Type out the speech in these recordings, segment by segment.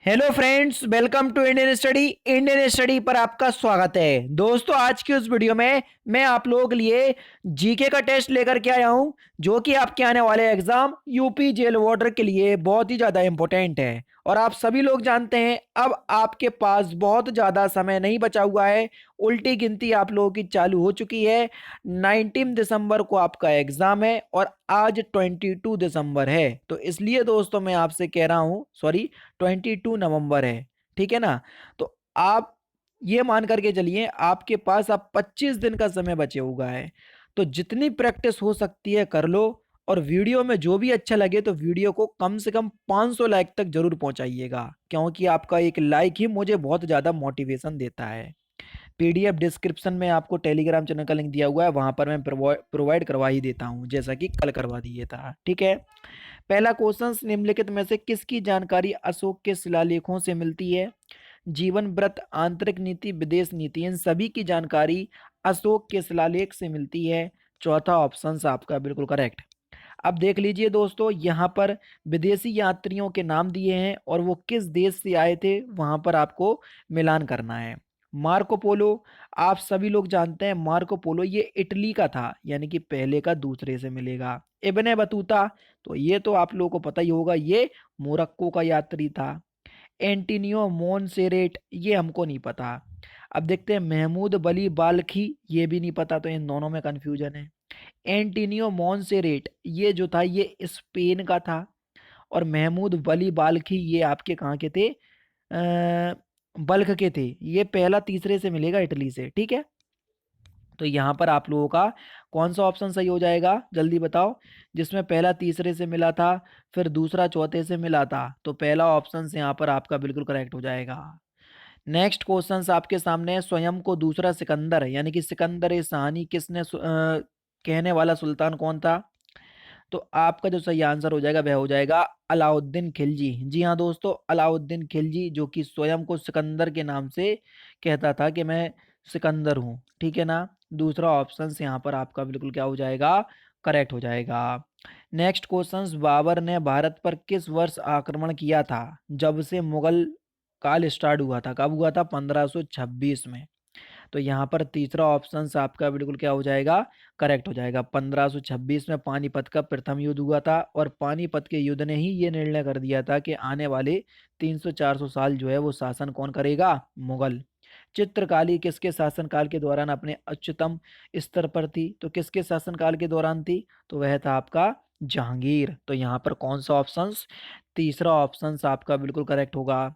Hello friends, welcome to Indian study पर आपका स्वागत है। दोस्तों, आज की उस वीडियो में मैं आप लोगों के लिए जीके का टेस्ट लेकर के आया हूं, जो कि आपके आने वाले एग्जाम यूपी जेल वार्डर के लिए बहुत ही ज़्यादा इंपॉर्टेंट है। और आप सभी लोग जानते हैं, अब आपके पास बहुत ज़्यादा समय नहीं बचा हुआ है। उल्टी गिनती आप लोगों की चालू हो चुकी है। 19 दिसंबर को आपका एग्जाम है और आज 22 दिसंबर है। तो इसलिए दोस्तों मैं आपसे कह रहा हूँ, सॉरी, 22 नवंबर है। ठीक है ना। तो आप ये मान करके चलिए, आपके पास अब 25 दिन का समय बचे हुआ है। तो जितनी प्रैक्टिस हो सकती है कर लो। और वीडियो में जो भी अच्छा लगे तो वीडियो को कम से कम 500 लाइक तक जरूर पहुंचाइएगा, क्योंकि आपका एक लाइक ही मुझे बहुत ज़्यादा मोटिवेशन देता है। पीडीएफ डिस्क्रिप्शन में आपको टेलीग्राम चैनल का लिंक दिया हुआ है, वहां पर मैं प्रोवाइड करवा ही देता हूं, जैसा कि कल करवा दिए था। ठीक है। पहला क्वेश्चन, निम्नलिखित में से किसकी जानकारी अशोक के शिलालेखों से मिलती है? जीवन व्रत, आंतरिक नीति, विदेश नीति, इन सभी की जानकारी अशोक के शिलालेख से मिलती है। चौथा ऑप्शन आपका बिल्कुल करेक्ट। अब देख लीजिए दोस्तों, यहाँ पर विदेशी यात्रियों के नाम दिए हैं और वो किस देश से आए थे, वहां पर आपको मिलान करना है। मार्को पोलो, आप सभी लोग जानते हैं मार्को पोलो ये इटली का था, यानी कि पहले का दूसरे से मिलेगा। इब्ने बतूता, तो ये तो आप लोगों को पता ही होगा, ये मोरक्को का यात्री था। एंटीनियो मोनसेरेट, ये हमको नहीं पता। अब देखते हैं महमूद वली बाल्खी, ये भी नहीं पता, तो इन दोनों में कंफ्यूजन है। एंटीनियो मोनसेरेट ये जो था ये स्पेन का था। और महमूद वली बाल्खी ये आपके कहाँ के थे? बल्ख के थे। ये पहला तीसरे से मिलेगा, इटली से। ठीक है। तो यहाँ पर आप लोगों का कौन सा ऑप्शन सही हो जाएगा, जल्दी बताओ। जिसमें पहला तीसरे से मिला था, फिर दूसरा चौथे से मिला था, तो पहला ऑप्शन यहाँ पर आपका बिल्कुल करेक्ट हो जाएगा। नेक्स्ट क्वेश्चन आपके सामने है, स्वयं को दूसरा सिकंदर यानी कि सिकंदर ए सहानी कहने वाला सुल्तान कौन था? तो आपका जो सही आंसर हो जाएगा वह हो जाएगा अलाउद्दीन खिलजी। जी हाँ दोस्तों, अलाउद्दीन खिलजी, जो कि स्वयं को सिकंदर के नाम से कहता था कि मैं सिकंदर हूँ। ठीक है ना। दूसरा ऑप्शन यहाँ पर आपका बिल्कुल क्या हो जाएगा, करेक्ट हो जाएगा। नेक्स्ट क्वेश्चन, बाबर ने भारत पर किस वर्ष आक्रमण किया था? जब से मुगल काल स्टार्ट हुआ था, कब हुआ था? 1526 में। तो यहाँ पर तीसरा ऑप्शन आपका बिल्कुल क्या हो जाएगा, करेक्ट हो जाएगा। 1526 में पानीपत का प्रथम युद्ध हुआ था और पानीपत के युद्ध ने ही ये निर्णय कर दिया था कि आने वाले 300-400 साल जो है वो शासन कौन करेगा? मुगल। चित्रकाली किसके शासनकाल के दौरान अपने उच्चतम स्तर पर थी? तो किसके शासनकाल के दौरान थी? तो वह था आपका जहांगीर। तो यहाँ पर कौन सा ऑप्शन? तीसरा ऑप्शन आपका बिल्कुल करेक्ट होगा।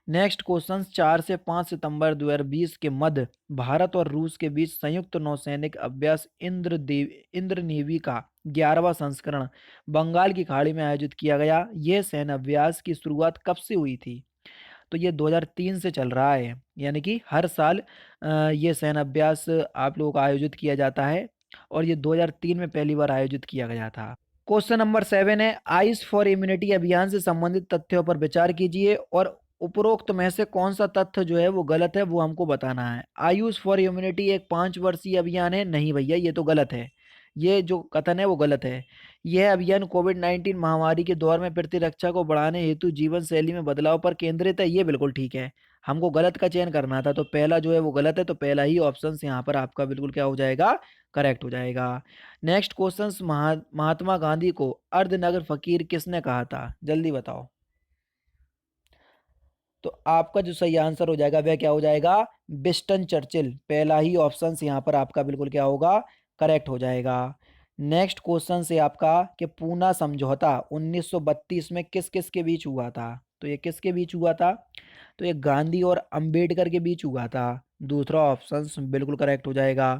नेक्स्ट क्वेश्चन, 4 से 5 सितंबर 2020 के मध्य भारत और रूस के बीच संयुक्त नौसैनिक अभ्यास इंद्र नेवी का 11वां संस्करण बंगाल की खाड़ी में आयोजित किया गया। यह सैन्य अभ्यास की शुरुआत कब से हुई थी? तो ये 2003 से चल रहा है, यानी कि हर साल ये सैन्य अभ्यास आप लोगों का आयोजित किया जाता है और ये 2003 में पहली बार आयोजित किया गया था। क्वेश्चन नंबर 7 है, आइस फॉर इम्यूनिटी अभियान से संबंधित तथ्यों पर विचार कीजिए और उपरोक्त में से कौन सा तथ्य जो है वो गलत है वो हमको बताना है। आयुष फॉर इम्यूनिटी एक 5 वर्षीय अभियान है? नहीं भैया, ये तो गलत है। ये जो कथन है वो गलत है। यह अभियान कोविड-19 महामारी के दौर में प्रतिरक्षा को बढ़ाने हेतु जीवन शैली में बदलाव पर केंद्रित है, ये बिल्कुल ठीक है। हमको गलत का चयन करना था, तो पहला जो है वो गलत है, तो पहला ही ऑप्शन यहाँ पर आपका बिल्कुल क्या हो जाएगा, करेक्ट हो जाएगा। नेक्स्ट क्वेश्चन, महात्मा गांधी को अर्धनग्न फकीर किसने कहा था? जल्दी बताओ। तो आपका जो सही आंसर हो जाएगा वह क्या हो जाएगा, विंस्टन चर्चिल। पहला ही ऑप्शन यहाँ पर आपका बिल्कुल क्या होगा, करेक्ट हो जाएगा। नेक्स्ट क्वेश्चन से आपका कि पूना समझौता 1932 में किस किस के बीच हुआ था? तो ये किसके बीच हुआ था? तो ये गांधी और अंबेडकर के बीच हुआ था। दूसरा ऑप्शन बिल्कुल करेक्ट हो जाएगा।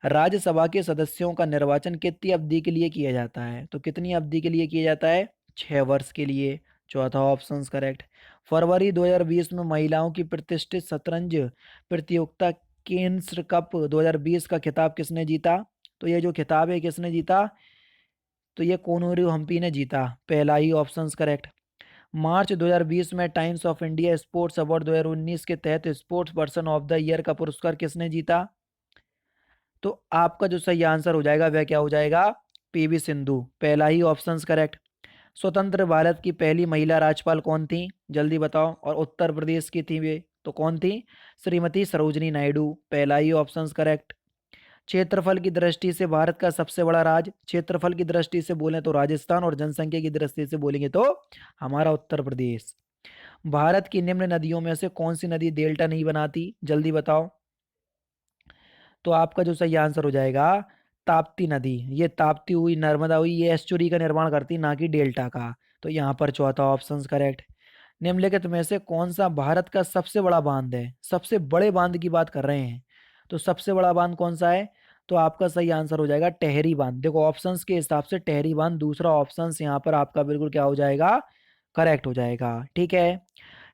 राज्यसभा के सदस्यों का निर्वाचन कितनी अवधि के लिए किया जाता है? तो कितनी अवधि के लिए किया जाता है? 6 वर्ष के लिए। चौथा ऑप्शन करेक्ट। फरवरी 2020 में महिलाओं की प्रतिष्ठित शतरंज प्रतियोगिता केन्स कप 2020 का खिताब किसने जीता? तो ये जो खिताब है किसने जीता? तो ये कोनोरू हम्पी ने जीता। पहला ही ऑप्शन करेक्ट। मार्च 2020 में times of India sports award 2019 के तहत sports person of the year का पुरस्कार किसने जीता? तो आपका जो सही आंसर हो जाएगा वह क्या हो जाएगा, पीवी सिंधु। पहला ही ऑप्शन करेक्ट। स्वतंत्र भारत की पहली महिला राज्यपाल कौन थी, जल्दी बताओ। और उत्तर प्रदेश की थी वे, तो कौन थी? श्रीमती सरोजनी नायडू, पहला ही ऑप्शन करेक्ट। क्षेत्रफल की दृष्टि से भारत का सबसे बड़ा राज्य, क्षेत्रफल की दृष्टि से बोले तो राजस्थान, और जनसंख्या की दृष्टि से बोलेंगे तो हमारा उत्तर प्रदेश। भारत की निम्न नदियों में से कौन सी नदी डेल्टा नहीं बनाती, जल्दी बताओ। तो आपका जो सही आंसर हो जाएगा ताप्ती नदी। ये ताप्ती हुई, नर्मदा हुई, ये एस्चुरी का निर्माण करती, ना कि डेल्टा का। तो यहाँ पर चौथा ऑप्शन करेक्ट। निम्नलिखित में से कौन सा भारत का सबसे बड़ा बांध है, सबसे बड़े बांध की बात कर रहे हैं, तो सबसे बड़ा बांध कौन सा है? तो आपका सही आंसर हो जाएगा टेहरी बांध। देखो ऑप्शंस के हिसाब से टेहरी बांध दूसरा ऑप्शंस यहाँ पर आपका बिल्कुल क्या हो जाएगा, करेक्ट हो जाएगा। ठीक है।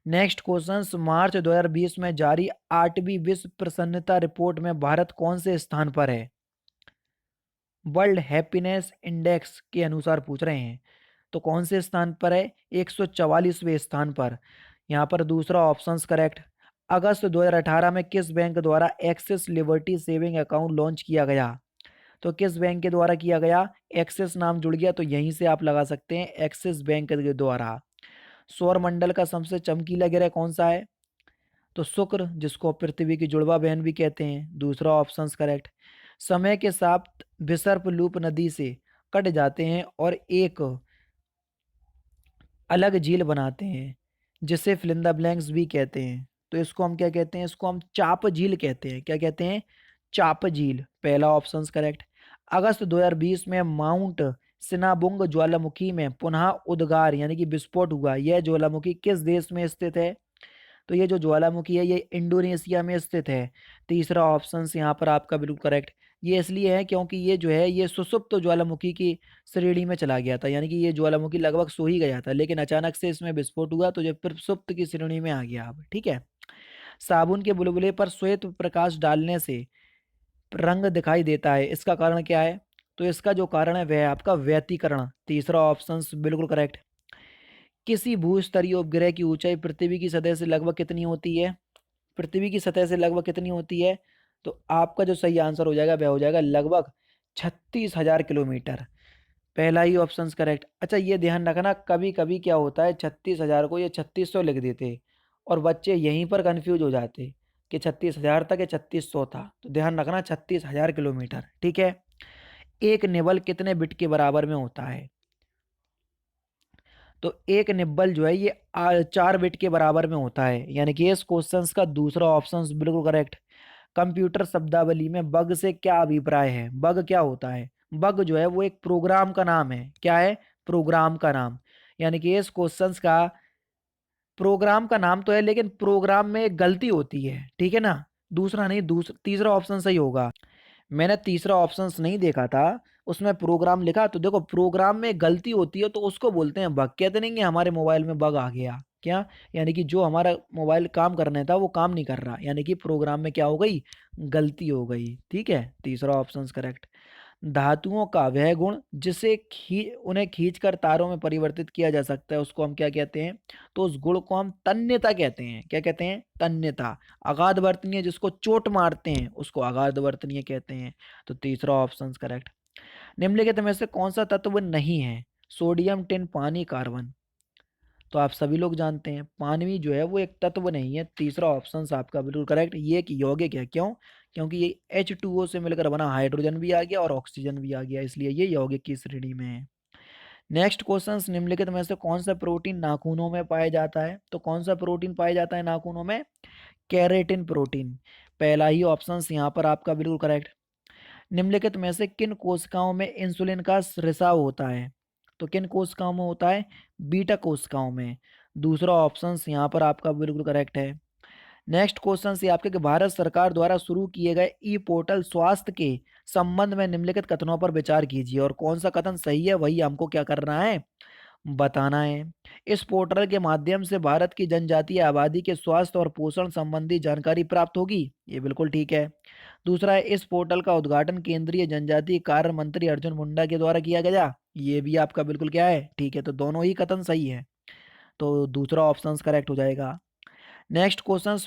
नेक्स्ट क्वेश्चन, मार्च 2020 में जारी 8वीं विश्व प्रसन्नता रिपोर्ट में भारत कौन से स्थान पर है? वर्ल्ड हैप्पीनेस इंडेक्स के अनुसार पूछ रहे हैं। तो कौन से स्थान पर है? 144वें स्थान पर। यहाँ पर दूसरा ऑप्शन करेक्ट। अगस्त 2018 में किस बैंक द्वारा axis liberty saving account launch किया गया? तो किस बैंक के द्वारा किया गया? एक्सिस नाम जुड़ गया तो यहीं से आप लगा सकते हैं, एक्सिस बैंक के द्वारा। सौर मंडल का सबसे चमकीला ग्रह कौन सा है? तो शुक्र, जिसको पृथ्वी की जुड़वा बहन भी कहते हैं, दूसरा ऑप्शन करेक्ट। समय के साथ विसर्प लूप नदी से कट जाते हैं और एक अलग झील बनाते हैं, जिसे फिलिंदा ब्लैंक्स भी कहते हैं। तो इसको हम क्या कहते हैं? इसको हम चाप झील कहते हैं। क्या कहते हैं? चाप झील, पहला ऑप्शन करेक्ट। अगस्त 2020 में माउंट सिनाबुंग ज्वालामुखी में पुनः उद्गार यानी कि विस्फोट हुआ। यह ज्वालामुखी किस देश में स्थित है? तो ये जो ज्वालामुखी है ये इंडोनेशिया में स्थित है। तीसरा ऑप्शन यहाँ पर आपका बिल्कुल करेक्ट। ये इसलिए है क्योंकि ये जो है ये सुसुप्त ज्वालामुखी की श्रेणी में चला गया था, यानी कि ये ज्वालामुखी लगभग सो ही गया था, लेकिन अचानक से इसमें विस्फोट हुआ तो ये फिर सुप्त की श्रेणी में आ गया अब। ठीक है। साबुन के बुलबुले पर श्वेत प्रकाश डालने से रंग दिखाई देता है, इसका कारण क्या है? तो इसका जो कारण है वह है आपका व्यतिकरण। तीसरा ऑप्शन बिल्कुल करेक्ट। किसी भूस्तरीय उपग्रह की ऊंचाई पृथ्वी की सतह से लगभग कितनी होती है? पृथ्वी की सतह से लगभग कितनी होती है? तो आपका जो सही आंसर हो जाएगा वह हो जाएगा लगभग 36,000 किलोमीटर। पहला ही ऑप्शन करेक्ट। अच्छा ये ध्यान रखना, कभी कभी क्या होता है 36,000 को ये 3600 लिख देते और बच्चे यहीं पर कंफ्यूज हो जाते कि 36,000 था कि 3600 था। तो ध्यान रखना 36,000 किलोमीटर। ठीक है। एक निबल कितने बिट के बराबर में होता है? तो एक निब्बल जो है ये 4 बिट के बराबर में होता है, यानी कि इस क्वेश्चन का दूसरा ऑप्शन बिल्कुल करेक्ट। कंप्यूटर शब्दावली में बग से क्या अभिप्राय है? बग क्या होता है? बग जो है वो एक प्रोग्राम का नाम है। क्या है? प्रोग्राम का नाम। यानी कि इस क्वेश्चन का प्रोग्राम का नाम तो है लेकिन प्रोग्राम में एक गलती होती है। ठीक है ना। दूसरा नहीं, दूसरा तीसरा ऑप्शन सही होगा। मैंने तीसरा ऑप्शंस नहीं देखा था, उसमें प्रोग्राम लिखा। तो देखो प्रोग्राम में गलती होती है तो उसको बोलते हैं बग। कहते नहीं कि हमारे मोबाइल में बग आ गया, क्या? यानी कि जो हमारा मोबाइल काम करने था वो काम नहीं कर रहा, यानी कि प्रोग्राम में क्या हो गई, गलती हो गई। ठीक है। तीसरा ऑप्शन करेक्ट। धातुओं का वह गुण जिसे उन्हें खींचकर तारों में परिवर्तित किया जा सकता है उसको हम क्या कहते हैं? तो उस गुण को हम तन्यता कहते हैं। क्या कहते हैं? तन्यता। अगाध वर्तनीय जिसको चोट मारते हैं उसको अगाध वर्तनीय कहते हैं। तो तीसरा ऑप्शन करेक्ट। निम्नलिखित में से कौन सा तत्व नहीं है? सोडियम, टिन, पानी, कार्बन। तो आप सभी लोग जानते हैं पानी जो है वो एक तत्व नहीं है। तीसरा ऑप्शन आपका बिल्कुल करेक्ट। ये एक यौगिक है। क्यों? क्योंकि ये H2O से मिलकर बना, हाइड्रोजन भी आ गया और ऑक्सीजन भी आ गया, इसलिए ये यौगिक की श्रेणी में है। नेक्स्ट क्वेश्चन, निम्नलिखित में से कौन सा प्रोटीन नाखूनों में पाया जाता है? तो कौन सा प्रोटीन पाया जाता है नाखूनों में? Keratin protein. पहला ही ऑप्शन यहाँ पर आपका बिल्कुल करेक्ट। निम्नलिखित में से किन कोशिकाओं में इंसुलिन का रिसाव होता है? तो किन कोशिकाओं में होता है? बीटा कोशिकाओं में। दूसरा ऑप्शन यहाँ पर आपका बिल्कुल करेक्ट है। नेक्स्ट क्वेश्चन से आपके कि भारत सरकार द्वारा शुरू किए गए ई पोर्टल स्वास्थ्य के संबंध में निम्नलिखित कथनों पर विचार कीजिए और कौन सा कथन सही है वही हमको क्या करना है, बताना है। इस पोर्टल के माध्यम से भारत की जनजातीय आबादी के स्वास्थ्य और पोषण संबंधी जानकारी प्राप्त होगी। ये बिल्कुल ठीक है। दूसरा है, इस पोर्टल का उद्घाटन केंद्रीय जनजातीय कार्य मंत्री अर्जुन मुंडा के द्वारा किया गया। ये भी आपका बिल्कुल क्या है, ठीक है। तो दोनों ही कथन सही है, तो दूसरा ऑप्शन करेक्ट हो जाएगा। नेक्स्ट क्वेश्चन,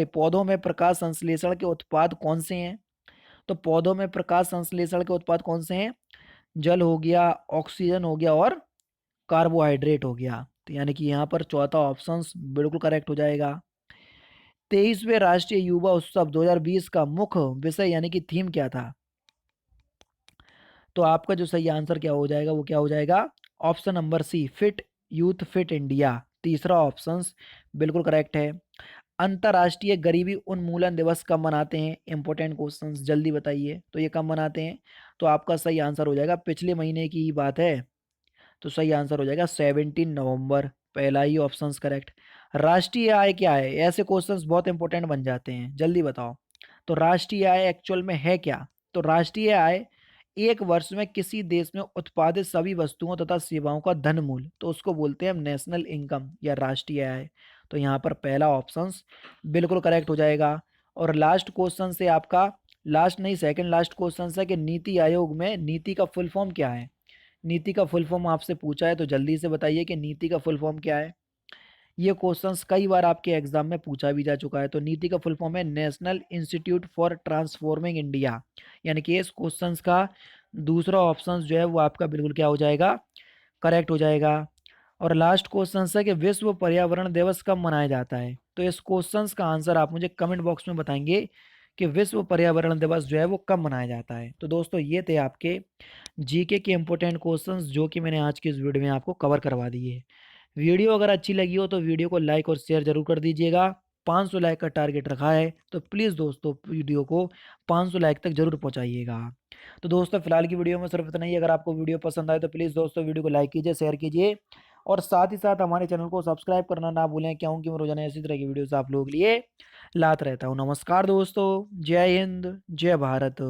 पौधों में प्रकाश संश्लेषण के उत्पाद कौन से हैं? तो पौधों में प्रकाश संश्लेषण के उत्पाद कौन से हैं? जल हो गया, ऑक्सीजन हो गया और कार्बोहाइड्रेट हो गया। तो यानी कि यहाँ पर चौथा ऑप्शन बिल्कुल करेक्ट हो जाएगा। 23वें राष्ट्रीय युवा उत्सव 2020 का मुख्य विषय यानी कि थीम क्या था? तो आपका जो सही आंसर क्या हो जाएगा, वो क्या हो जाएगा? Option number C, fit youth fit India. तीसरा ऑप्शन बिल्कुल करेक्ट है। अंतर्राष्ट्रीय गरीबी उन्मूलन दिवस कब मनाते हैं? इंपॉर्टेंट क्वेश्चन, जल्दी बताइए। तो ये कब मनाते हैं? तो आपका सही आंसर हो जाएगा, पिछले महीने की ही बात है। तो सही आंसर हो जाएगा 17 नवंबर। पहला ही ऑप्शन करेक्ट। राष्ट्रीय आय क्या है? ऐसे क्वेश्चंस बहुत इंपॉर्टेंट बन जाते हैं, जल्दी बताओ। तो राष्ट्रीय आय एक्चुअल में है क्या? तो राष्ट्रीय आय एक वर्ष में किसी देश में उत्पादित सभी वस्तुओं तथा सेवाओं का धन मूल्य, तो उसको बोलते हैं हम नेशनल इनकम या राष्ट्रीय आय। तो यहाँ पर पहला ऑप्शन बिल्कुल करेक्ट हो जाएगा। और लास्ट क्वेश्चन से आपका, लास्ट नहीं सेकंड लास्ट क्वेश्चन है कि नीति आयोग में नीति का फुल फॉर्म क्या है? नीति का फुल फॉर्म आपसे पूछा है, तो जल्दी से बताइए कि नीति का फुल फॉर्म क्या है। ये क्वेश्चंस कई बार आपके एग्जाम में पूछा भी जा चुका है। तो नीति का फुल फॉर्म है national institute for transforming India. यानी कि इस क्वेश्चंस का दूसरा ऑप्शन जो है वो आपका बिल्कुल क्या हो जाएगा? करेक्ट हो जाएगा। और लास्ट क्वेश्चन है कि विश्व पर्यावरण दिवस कब मनाया जाता है? तो इस क्वेश्चंस का आंसर आप मुझे कमेंट बॉक्स में बताएंगे कि विश्व पर्यावरण दिवस जो है वो कब मनाया जाता है। तो दोस्तों ये थे आपके जीके के इंपॉर्टेंट क्वेश्चंस जो कि मैंने आज की इस वीडियो में आपको कवर करवा दिए। वीडियो अगर अच्छी लगी हो तो वीडियो को लाइक और शेयर जरूर कर दीजिएगा। 500 लाइक का टारगेट रखा है, तो प्लीज़ दोस्तों वीडियो को 500 लाइक तक जरूर पहुंचाइएगा। तो दोस्तों फिलहाल की वीडियो में सिर्फ इतना ही। अगर आपको वीडियो पसंद आए तो प्लीज़ दोस्तों वीडियो को लाइक कीजिए, शेयर कीजिए और साथ ही साथ हमारे चैनल को सब्सक्राइब करना ना भूलें, क्योंकि मैं रोजाना इसी तरह की वीडियोस आप लोगों के लिए लाता रहता हूँ। नमस्कार दोस्तों, जय हिंद, जय भारत।